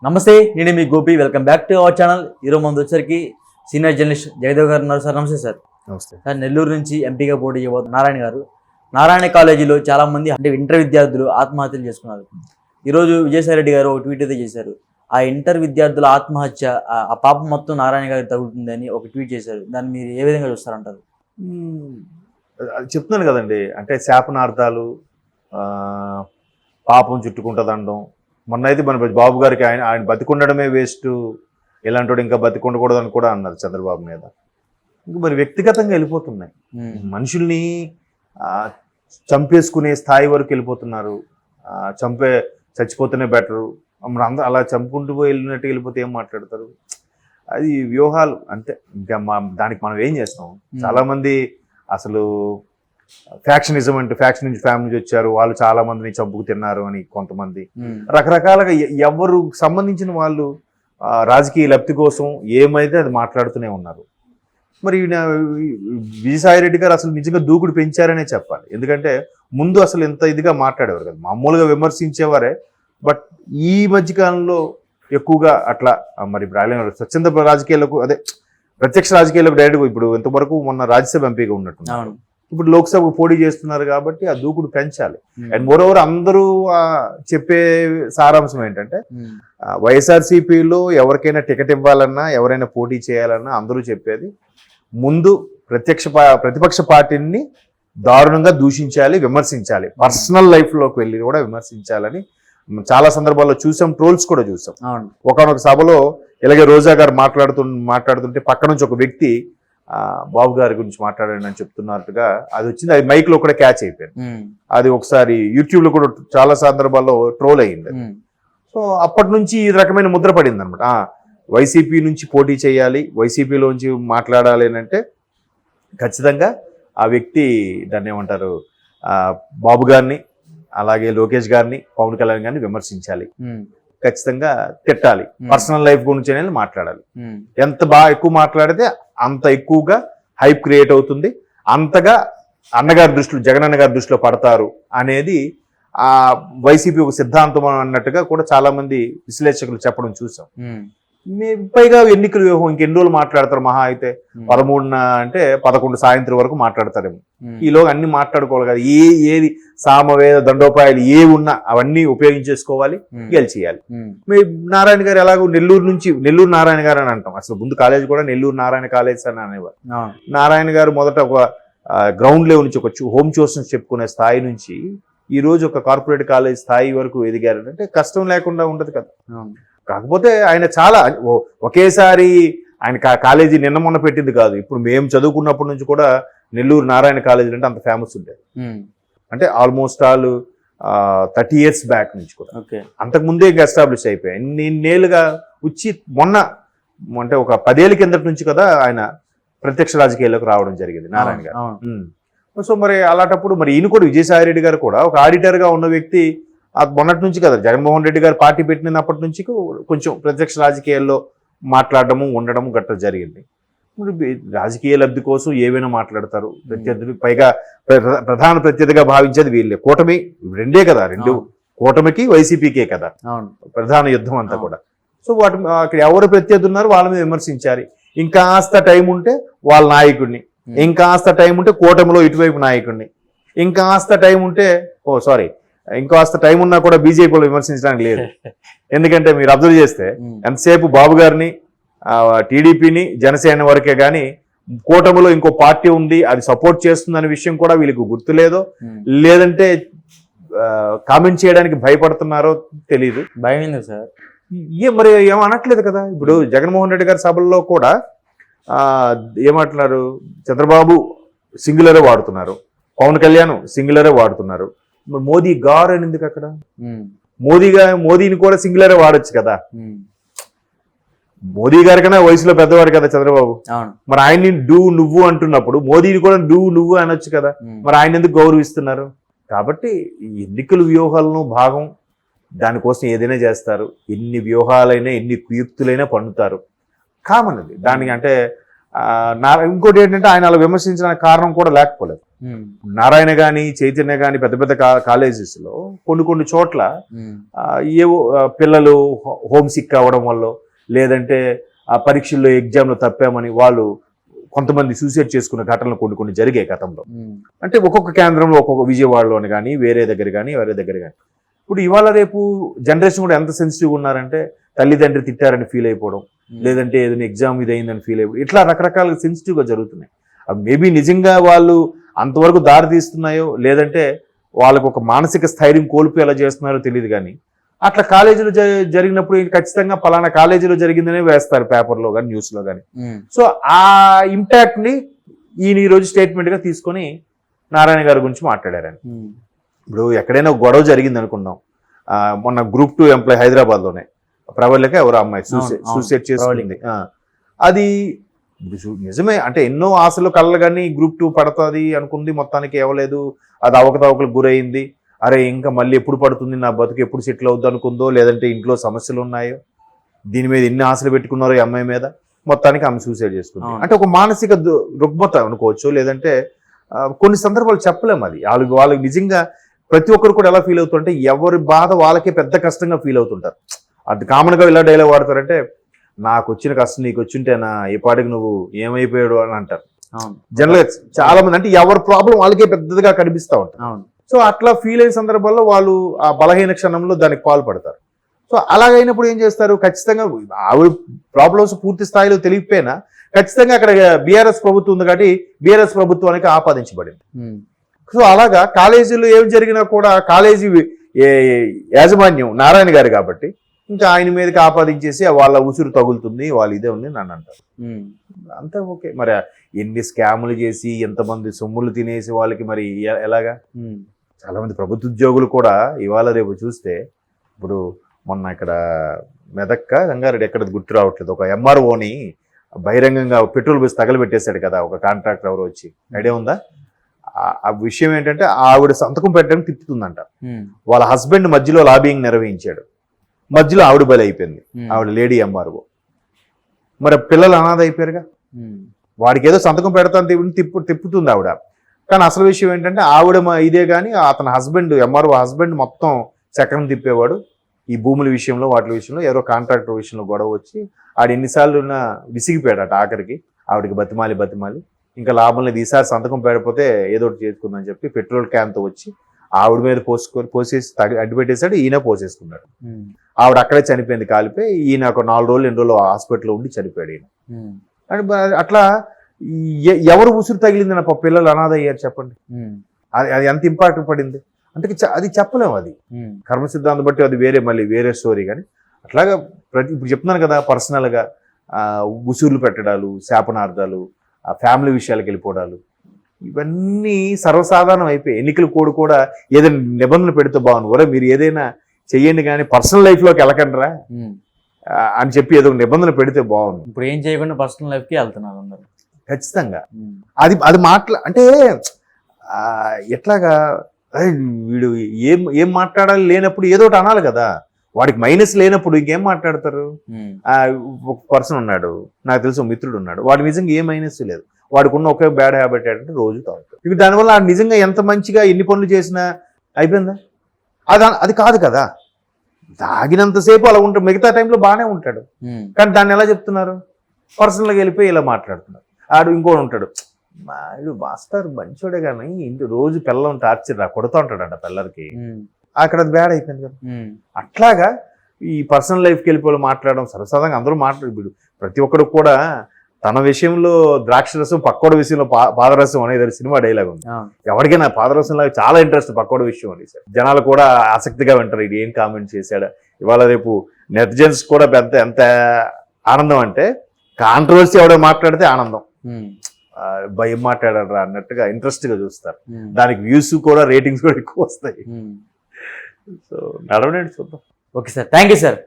నమస్తే, నేను మీ Gopi. Welcome back to our channel. ఈరోజు మన వచ్చరికి సీనియర్ జర్నలిస్ట్ జగదేవ్ గారు ఉన్నారు. సార్ నమస్తే. సార్ నమస్తే సార్. నెల్లూరు నుంచి ఎంపీగా పోటీ చేయబోతున్నారు నారాయణ గారు. నారాయణ కాలేజీలో చాలా మంది అంటే ఇంటర్ విద్యార్థులు ఆత్మహత్యలు చేసుకున్నారు. ఈరోజు విజయసాయి రెడ్డి గారు ఒక ట్వీట్ అయితే చేశారు. ఆ ఇంటర్ విద్యార్థుల ఆత్మహత్య ఆ పాపం మొత్తం నారాయణ గారికి తగులుతుందని ఒక ట్వీట్ చేశారు. దాన్ని మీరు ఏ విధంగా చూస్తారంటారు? చెప్తున్నాను కదండి, అంటే శాపనార్థాలు, పాపం చుట్టుకుంటుందనడం. మొన్న అయితే మన బాబు గారికి ఆయన బతికుండడమే వేస్ట్, ఇలాంటి ఇంకా బతికుండకూడదని కూడా అన్నారు చంద్రబాబు మీద. ఇంక మరి వ్యక్తిగతంగా వెళ్ళిపోతున్నాయి. మనుషుల్ని చంపేసుకునే స్థాయి వరకు వెళ్ళిపోతున్నారు. చచ్చిపోతేనే బెటరు, అందరూ అలా చంపుకుంటూ వెళ్ళినట్టు వెళ్ళిపోతే ఏం మాట్లాడతారు? అది వ్యూహాలు అంతే. ఇంకా దానికి మనం ఏం చేస్తాం? చాలామంది అసలు ఫ్యాక్షనిజం అంటే ఫ్యాక్షన్ నుంచి ఫ్యామిలీ నుంచి వచ్చారు, వాళ్ళు చాలా మందిని చంపుకు తిన్నారు అని కొంతమంది రకరకాలుగా ఎవరు సంబంధించిన వాళ్ళు రాజకీయ లబ్ధి కోసం ఏమైతే అది మాట్లాడుతూనే ఉన్నారు. మరి విజయసాయి రెడ్డి గారు అసలు నిజంగా దూకుడు పెంచారనే చెప్పాలి. ఎందుకంటే ముందు అసలు ఎంత ఇదిగా మాట్లాడేవారు కదా, మామూలుగా విమర్శించేవారే. బట్ ఈ మధ్యకాలంలో ఎక్కువగా అట్లా మరి స్వచ్ఛంద రాజకీయాలకు, అదే ప్రత్యక్ష రాజకీయాలకు డైరెక్ట్గా ఇప్పుడు ఇంతవరకు మొన్న రాజ్యసభ ఎంపీగా ఉన్నట్టు, ఇప్పుడు లోక్సభకు పోటీ చేస్తున్నారు కాబట్టి ఆ దూకుడు పెంచాలి. అండ్ మోరోవర్ అందరూ చెప్పే సారాంశం ఏంటంటే వైఎస్ఆర్సీపీలో ఎవరికైనా టికెట్ ఇవ్వాలన్నా, ఎవరైనా పోటీ చేయాలన్నా అందరూ చెప్పేది ముందు ప్రతిపక్ష పార్టీని దారుణంగా దూషించాలి, విమర్శించాలి, పర్సనల్ లైఫ్లోకి వెళ్ళి కూడా విమర్శించాలని చాలా సందర్భాల్లో చూసాం, ట్రోల్స్ కూడా చూసాం. ఒకనొక సభలో ఇలాగే రోజా గారు మాట్లాడుతుంటే పక్క నుంచి ఒక వ్యక్తి బాబు గారి గురించి మాట్లాడండి అని చెప్తున్నట్టుగా అది వచ్చింది. అది మైక్ లో కూడా క్యాచ్ అయిపోయింది. అది ఒకసారి యూట్యూబ్ లో కూడా చాలా సందర్భాల్లో ట్రోల్ అయ్యింది. సో అప్పటి నుంచి ఈ రకమైన ముద్ర పడింది అనమాట. వైసీపీ నుంచి పోటీ చేయాలి, వైసీపీలోంచి మాట్లాడాలి అని అంటే ఖచ్చితంగా ఆ వ్యక్తి దాన్ని ఏమంటారు, బాబు గారిని, అలాగే లోకేష్ గారిని, పవన్ కళ్యాణ్ గారిని విమర్శించాలి, ఖచ్చితంగా తిట్టాలి, పర్సనల్ లైఫ్ గురించి అనేది మాట్లాడాలి. ఎంత బాగా ఎక్కువ మాట్లాడితే అంత ఎక్కువగా హైప్ క్రియేట్ అవుతుంది, అంతగా అన్నగారి దృష్టిలో, జగన్ అన్న గారి దృష్టిలో పడతారు అనేది ఆ వైసీపీ ఒక సిద్ధాంతం అన్నట్టుగా కూడా చాలా మంది విశ్లేషకులు చెప్పడం చూసాం. పైగా ఎన్నికల వ్యూహం ఇంకెన్ని రోజులు మాట్లాడతారు? మహా అయితే 13 అంటే 11 సాయంత్రం వరకు మాట్లాడతారేమో. ఈలోగా అన్ని మాట్లాడుకోవాలి కదా, ఏది సామవేద దండోపాయాలు ఏ ఉన్నా అవన్నీ ఉపయోగించేసుకోవాలి, గెలిచేయాలి. మీ నారాయణ గారు ఎలాగో నెల్లూరు నారాయణ గారు అని అంటాం. అసలు ముందు కాలేజ్ కూడా నెల్లూరు నారాయణ కాలేజ్ అని అనేవారు. నారాయణ గారు మొదట ఒక గ్రౌండ్ లెవెల్ నుంచి ఒక హోమ్ ట్యూషన్స్ చెప్పుకునే స్థాయి నుంచి ఈ రోజు ఒక కార్పొరేట్ కాలేజ్ స్థాయి వరకు ఎదిగారు అంటే కష్టం లేకుండా ఉండదు కదా. కాకపోతే ఆయన చాలా ఒకేసారి ఆయన కాలేజీ నిన్న మొన్న పెట్టింది కాదు. ఇప్పుడు మేము చదువుకున్నప్పటి నుంచి కూడా నెల్లూరు నారాయణ కాలేజీలు అంటే అంత ఫేమస్ ఉండేది. అంటే ఆల్మోస్ట్ ఆల్ 30 years బ్యాక్ నుంచి కూడా, అంతకుముందే ఇంకా ఎస్టాబ్లిష్ అయిపోయాయి. ఇన్నేళ్ళుగా వచ్చి మొన్న అంటే ఒక 10 ఏళ్ళ కిందటి నుంచి కదా ఆయన ప్రత్యక్ష రాజకీయాల్లోకి రావడం జరిగింది నారాయణ గారు. సో మరి అలాంటప్పుడు మరి ఈయన కూడా విజయసాయి రెడ్డి గారు కూడా ఒక ఆడిటర్గా ఉన్న వ్యక్తి మొన్నటి నుంచి కదా, జగన్మోహన్ రెడ్డి గారు పార్టీ పెట్టినప్పటి నుంచి కొంచెం ప్రత్యక్ష రాజకీయాల్లో మాట్లాడటము, ఉండడము గట్రా జరిగింది. రాజకీయ లబ్ధి కోసం ఏవైనా మాట్లాడతారు ప్రత్యర్థులు. పైగా ప్రధాన ప్రత్యర్థిగా భావించేది వీళ్ళే. కూటమి రెండే కదా, రెండు కూటమికి వైసీపీకే కదా ప్రధాన యుద్ధం అంతా కూడా. సో అక్కడ ఎవరు ప్రత్యర్థి ఉన్నారు వాళ్ళ మీద విమర్శించాలి. ఇంకాస్త టైం ఉంటే వాళ్ళ నాయకుడిని, ఇంకాస్త టైం ఉంటే కూటమిలో ఇటువైపు నాయకుడిని, ఇంకాస్త టైం ఉంటే ఇంకాస్త టైం ఉన్నా కూడా బీజేపీలో విమర్శించడానికి లేదు. ఎందుకంటే మీరు అబ్జర్వ్ చేస్తే ఎంతసేపు బాబు గారిని, టీడీపీని, జనసేన వరకే కానీ కూటమిలో ఇంకో పార్టీ ఉంది అది సపోర్ట్ చేస్తుందనే విషయం కూడా వీళ్ళకి గుర్తులేదో, లేదంటే కామెంట్ చేయడానికి భయపడుతున్నారో తెలియదు. భయమైంది సార్. మరి ఏమనట్లేదు కదా. ఇప్పుడు జగన్మోహన్ రెడ్డి గారి సభల్లో కూడా ఏమంటున్నారు, చంద్రబాబు సింగులరే వాడుతున్నారు, పవన్ కళ్యాణ్ సింగులరే వాడుతున్నారు. మరి మోదీ గారు అని ఎందుకు అక్కడ? మోదీని కూడా సింగులరే వాడచ్చు కదా. మోదీ గారి కన్నా వయసులో పెద్దవాడు కదా చంద్రబాబు. మరి ఆయన్ని నువ్వు అంటున్నప్పుడు మోదీని కూడా నువ్వు అనొచ్చు కదా. మరి ఆయన ఎందుకు గౌరవిస్తున్నారు? కాబట్టి ఎన్నికల వ్యూహాలను భాగం, దానికోసం ఏదైనా చేస్తారు, ఎన్ని వ్యూహాలైనా ఎన్ని కుయుక్తులైనా పన్నుతారు, కామన్ అది. దానికి అంటే ఇంకోటి ఏంటంటే ఆయన అలా విమర్శించడానికి కారణం కూడా లేకపోలేదు. నారాయణ కానీ చైతన్య కానీ పెద్ద పెద్ద కాలేజెస్లో కొన్ని చోట్ల ఏవో పిల్లలు హోమ్ సిక్ అవ్వడం వల్ల లేదంటే ఆ పరీక్షల్లో ఎగ్జామ్లో తప్పామని వాళ్ళు కొంతమంది సూసైడ్ చేసుకున్న ఘటనలు కొన్ని జరిగాయి గతంలో. అంటే ఒక్కొక్క కేంద్రంలో ఒక్కొక్క విజయవాడలోని కానీ వేరే దగ్గర కానీ ఇప్పుడు ఇవాళ రేపు జనరేషన్ కూడా ఎంత సెన్సిటివ్గా ఉన్నారంటే తల్లిదండ్రి తిట్టారని ఫీల్ అయిపోవడం, లేదంటే ఏదైనా ఎగ్జామ్ ఇది అయిందని ఫీల్ అయిపోవడం, ఇట్లా రకరకాలుగా సెన్సిటివ్గా జరుగుతున్నాయి. మేబీ నిజంగా వాళ్ళు అంతవరకు దారి తీస్తున్నాయో లేదంటే వాళ్ళకు ఒక మానసిక స్థైర్యం కోల్పోయేలా చేస్తున్నారో తెలియదు. కానీ అట్లా కాలేజీలో జరిగినప్పుడు ఖచ్చితంగా పలానా కాలేజీలో జరిగిందనే వేస్తారు పేపర్లో కానీ న్యూస్లో కానీ. సో ఆ ఇంపాక్ట్ ని ఈయన ఈరోజు స్టేట్మెంట్ గా తీసుకొని నారాయణ గారి గురించి మాట్లాడారని. ఇప్పుడు ఎక్కడైనా గొడవ జరిగింది అనుకున్నాం, మొన్న గ్రూప్ 2 ఎంప్లాయ్ హైదరాబాద్లోనే ప్రవల్లిక ఎవరో అమ్మాయి సూసైడ్ చేసుకుంది. అది నిజమే, అంటే ఎన్నో ఆశలు కళ్ళ కానీ గ్రూప్ 2 పడుతుంది అనుకుంది, మొత్తానికి ఇవ్వలేదు, అది అవకతవకలకు గురైంది. అరే ఇంకా మళ్ళీ ఎప్పుడు పడుతుంది, నా బతుకు ఎప్పుడు సెటిల్ అవుద్ది అనుకుందో, లేదంటే ఇంట్లో సమస్యలు ఉన్నాయో, దీని మీద ఎన్ని ఆశలు పెట్టుకున్నారో ఈ అమ్మాయి మీద, మొత్తానికి ఆమె సూసైడ్ చేసుకుంది. అంటే ఒక మానసిక రుగ్మత అనుకోవచ్చు, లేదంటే కొన్ని సందర్భాలు చెప్పలేము. అది వాళ్ళకి నిజంగా ప్రతి ఒక్కరు కూడా ఎలా ఫీల్ అవుతుంటే ఎవరి బాధ వాళ్ళకే పెద్ద కష్టంగా ఫీల్ అవుతుంటారు. అది కామన్గా ఇలా డైలాగ్ వాడతారంటే, నాకు వచ్చిన కష్టం నీకు వచ్చింటేనా, ఈ పాటికి నువ్వు ఏమైపోయాడు అని అంటారు జనరల్గా చాలా మంది. అంటే ఎవరి ప్రాబ్లం వాళ్ళకే పెద్దదిగా కనిపిస్తూ ఉంటారు. సో అట్లా ఫీల్ అయిన సందర్భాల్లో వాళ్ళు ఆ బలహీన క్షణంలో దానికి పాల్పడతారు. సో అలాగైనప్పుడు ఏం చేస్తారు, ఖచ్చితంగా ఆవిడ ప్రాబ్లమ్స్ పూర్తి స్థాయిలో తెలియకపోయినా ఖచ్చితంగా అక్కడ బీఆర్ఎస్ ప్రభుత్వం ఉంది కాబట్టి బీఆర్ఎస్ ప్రభుత్వానికి ఆపాదించబడింది. సో అలాగా కాలేజీలో ఏం జరిగినా కూడా కాలేజీ యాజమాన్యం నారాయణ గారు కాబట్టి ఇంకా ఆయన మీదకి ఆపాదించేసి వాళ్ళ ఉసురు తగులుతుంది, వాళ్ళు ఇదే ఉంది నన్ను అంటారు. అంతా ఓకే, మరి ఎన్ని స్కాములు చేసి ఎంతమంది సొమ్ములు తినేసి వాళ్ళకి మరి ఎలాగా. చాలా మంది ప్రభుత్వ ఉద్యోగులు కూడా ఇవాళ రేపు చూస్తే, ఇప్పుడు మొన్న ఇక్కడ మెదక్క రంగారెడ్డి ఎక్కడ గుర్తు రావట్లేదు, ఒక ఎంఆర్ఓని బహిరంగంగా పెట్రోల్ బస్ తగలబెట్టేశాడు కదా ఒక కాంట్రాక్టర్ ఎవరు వచ్చి, ఐడియా ఉందా? ఆ విషయం ఏంటంటే ఆవిడ సంతకం పెట్టడానికి తిప్పుతుందంట, వాళ్ళ హస్బెండ్ మధ్యలో లాబింగ్ నిర్వహించాడు, మధ్యలో ఆవిడ బలి అయిపోయింది, ఆవిడ లేడీ ఎంఆర్ఓ. మరి పిల్లలు అనాథ అయిపోయారుగా, వాడికి ఏదో సంతకం పెడతాను తిప్పుతుంది ఆవిడ. కానీ అసలు విషయం ఏంటంటే ఆవిడ ఇదే కానీ అతని హస్బెండ్ ఎంఆర్ఓ హస్బెండ్ మొత్తం చక్రం తిప్పేవాడు. ఈ భూముల విషయంలో వాటి విషయంలో ఎవరో కాంట్రాక్టర్ విషయంలో గొడవ వచ్చి ఆడు ఎన్నిసార్లు విసిగిపోయాడట. ఆఖరికి ఆవిడకి బతిమాలి ఇంకా లాభం లేదు, ఈసారి సంతకం పెడకపోతే ఏదో ఒకటి చేసుకుందని చెప్పి పెట్రోల్ క్యాన్తో వచ్చి ఆవిడ మీద పోసేసి అడ్డుపెట్టేశాడు. ఈయన పోసేసుకున్నాడు. ఆవిడ అక్కడే చనిపోయింది కాలిపోయి. ఈయన ఒక 4 రోజులు 2 రోజులు హాస్పిటల్లో ఉండి చనిపోయాడు ఈయన. అట్లా ఎవరు ఉసురు తగిలింది నా పిల్లలు అనాథ అయ్యారు చెప్పండి. అది ఎంత ఇంపాక్ట్ పడింది అంటే అది చెప్పలేము. అది కర్మ సిద్ధాంతం బట్టి అది మళ్ళీ వేరే స్టోరీ. కానీ అట్లాగా ఇప్పుడు చెప్తున్నాను కదా, పర్సనల్గా ఉసురులు పెట్టడాలు, శాపనార్థాలు, ఫ్యామిలీ విషయాలకు వెళ్ళిపోవడాలు, ఇవన్నీ సర్వసాధారణం అయిపోయి ఎన్నికల కోడ్ కూడా ఏదైనా నిబంధనలు పెడితే బాగుంది, కూడా మీరు ఏదైనా చెయ్యండి కానీ పర్సనల్ లైఫ్లోకి వెళ్ళకండిరా అని చెప్పి ఏదో నిబంధన పెడితే బాగుంది. ఇప్పుడు ఏం చేయకుండా పర్సనల్ లైఫ్కి వెళ్తున్నారు అందరూ. ఖచ్చితంగా అది అంటే ఎట్లాగా వీడు ఏం మాట్లాడాలి లేనప్పుడు ఏదో ఒకటి అనాలి కదా. వాడికి మైనస్ లేనప్పుడు ఇంకేం మాట్లాడతారు. ఒక పర్సన్ ఉన్నాడు, నాకు తెలిసి మిత్రుడు ఉన్నాడు, వాడు నిజంగా ఏ మైనస్ లేదు, వాడికి ఉన్న ఒకే బ్యాడ్ హ్యాబిట్ ఏంటంటే రోజు తాగుతాడు. ఇవి దానివల్ల నిజంగా ఎంత మంచిగా ఎన్ని పనులు చేసినా అయిపోయిందా? అది కాదు కదా. తాగినంతసేపు అలా ఉంటాడు, మిగతా టైంలో బాగానే ఉంటాడు. కానీ దాన్ని ఎలా చెప్తున్నారు, పర్సనల్గా వెళ్ళిపోయి ఇలా మాట్లాడుతున్నారు. ఆడు ఇంకోటి ఉంటాడు, మాస్టర్ మంచోడే కానీ ఇంటి రోజు పిల్లలను టార్చర్ కొడుతూ ఉంటాడంట పిల్లలకి, అక్కడ అది బ్యాడ్ అయిపోయింది కదా. అట్లాగా ఈ పర్సనల్ లైఫ్కి వెళ్ళిపోయి మాట్లాడడం సర్వసాధారణంగా అందరూ మాట్లాడు. ప్రతి ఒక్కడు కూడా తన విషయంలో ద్రాక్షరసం పక్కోడి విషయంలో పాదరసం అనేది సినిమా డైలాగ్ ఉంది. ఎవరికైనా పాదరసం లాగా చాలా ఇంట్రెస్ట్ పక్కోడి విషయం అని సార్. జనాలు కూడా ఆసక్తిగా వింటారు, ఇది ఏం కామెంట్ చేశాడా. ఇవాళ రేపు నెటిజన్స్ కూడా ఎంత ఆనందం అంటే కాంట్రవర్సీ ఎవడో మాట్లాడితే ఆనందం, భయం మాట్లాడారా అన్నట్టుగా ఇంట్రెస్ట్ గా చూస్తారు. దానికి వ్యూస్ కూడా రేటింగ్స్ కూడా ఎక్కువ వస్తాయి. సో నడవనండి చూద్దాం. Okay sir, thank you sir.